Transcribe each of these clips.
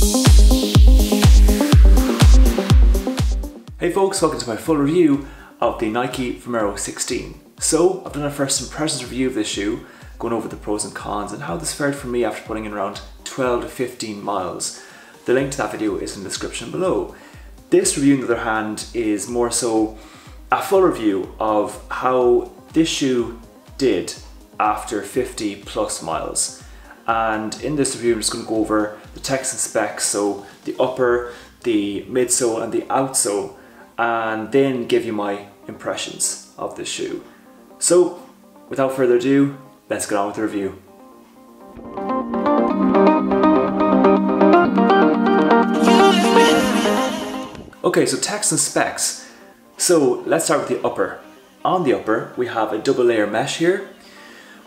Hey folks, welcome to my full review of the Nike VOMERO 16. So, I've done a first impressions review of this shoe, going over the pros and cons and how this fared for me after putting in around 12 to 15 miles. The link to that video is in the description below. This review, on the other hand, is more so a full review of how this shoe did after 50 plus miles. And in this review, I'm just going to go over the text and specs, so the upper, the midsole and the outsole, and then give you my impressions of this shoe. So, without further ado, let's get on with the review. Okay, so text and specs. So let's start with the upper. On the upper, we have a double layer mesh here.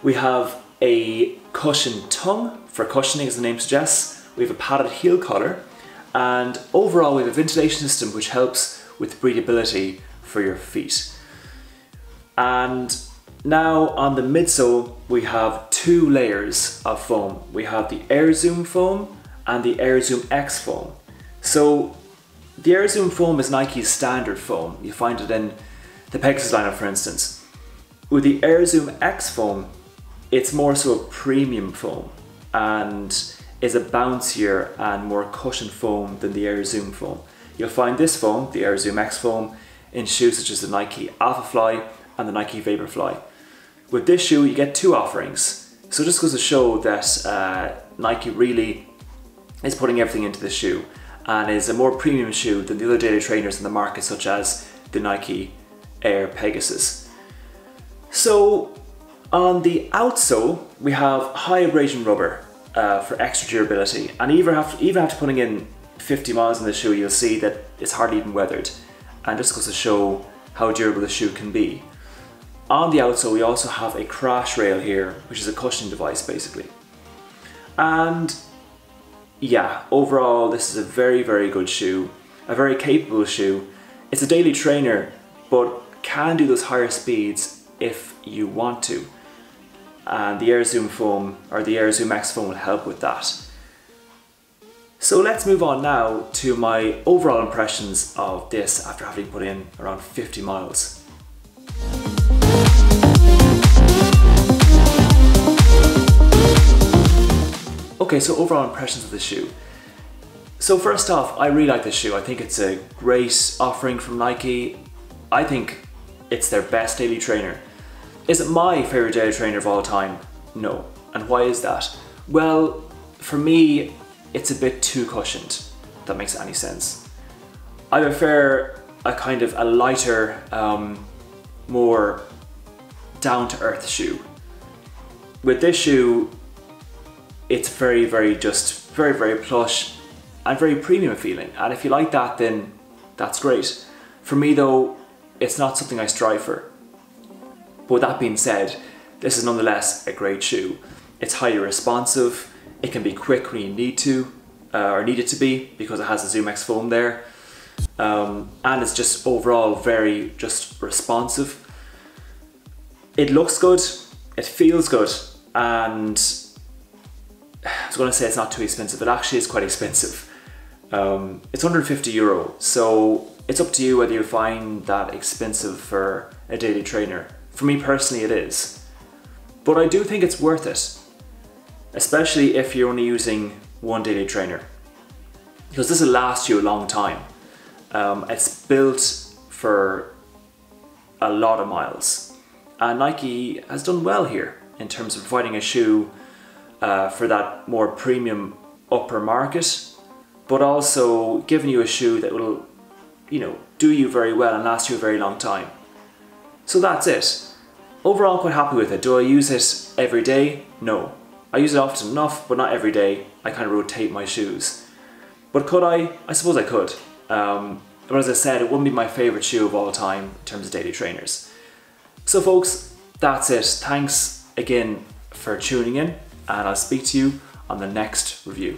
We have a cushioned tongue for cushioning, as the name suggests. We have a padded heel collar, and overall we have a ventilation system which helps with breathability for your feet. And now on the midsole, we have two layers of foam. We have the Air Zoom foam and the Air Zoom X foam. So the Air Zoom foam is Nike's standard foam. You find it in the Pegasus lineup, for instance. With the Air Zoom X foam, it's more so a premium foam and is a bouncier and more cushioned foam than the Air Zoom foam. You'll find this foam, the Air Zoom X foam, in shoes such as the Nike Alpha Fly and the Nike Vaporfly. With this shoe, you get two offerings. So it just goes to show that Nike really is putting everything into this shoe and is a more premium shoe than the other daily trainers in the market, such as the Nike Air Pegasus. So on the outsole, we have high abrasion rubber for extra durability, and even after putting in 50 miles in the shoe, you'll see that it's hardly even weathered, and just goes to show how durable the shoe can be. On the outsole, we also have a crash rail here, which is a cushioning device basically. And yeah, overall this is a very, very good shoe, a very capable shoe. It's a daily trainer, but can do those higher speeds if you want to. And the Air Zoom foam, or the Air Zoom X foam, will help with that. So let's move on now to my overall impressions of this after having put in around 50 miles. Okay, so overall impressions of this shoe. So first off, I really like this shoe. I think it's a great offering from Nike. I think it's their best daily trainer. Is it my favorite daily trainer of all time? No. And why is that? Well, for me, it's a bit too cushioned, if that makes any sense. I prefer a kind of a lighter, more down-to-earth shoe. With this shoe, it's very, very plush and very premium feeling. And if you like that, then that's great. For me though, it's not something I strive for. But with that being said, this is nonetheless a great shoe. It's highly responsive. It can be quick when you need to, or need it to be, because it has a Zoom X foam there. And it's just overall very just responsive. It looks good, it feels good, and I was going to say it's not too expensive, but actually it's quite expensive. It's €150, so it's up to you whether you find that expensive for a daily trainer. For me personally it is. But I do think it's worth it, especially if you're only using one daily trainer, because this will last you a long time. It's built for a lot of miles, and Nike has done well here in terms of providing a shoe for that more premium upper market, but also giving you a shoe that will, you know, do you very well and last you a very long time. So that's it. Overall, I'm quite happy with it. Do I use it every day? No. I use it often enough, but not every day. I kind of rotate my shoes. But could I? I suppose I could. But as I said, it wouldn't be my favourite shoe of all time in terms of daily trainers. So folks, that's it. Thanks again for tuning in, and I'll speak to you on the next review.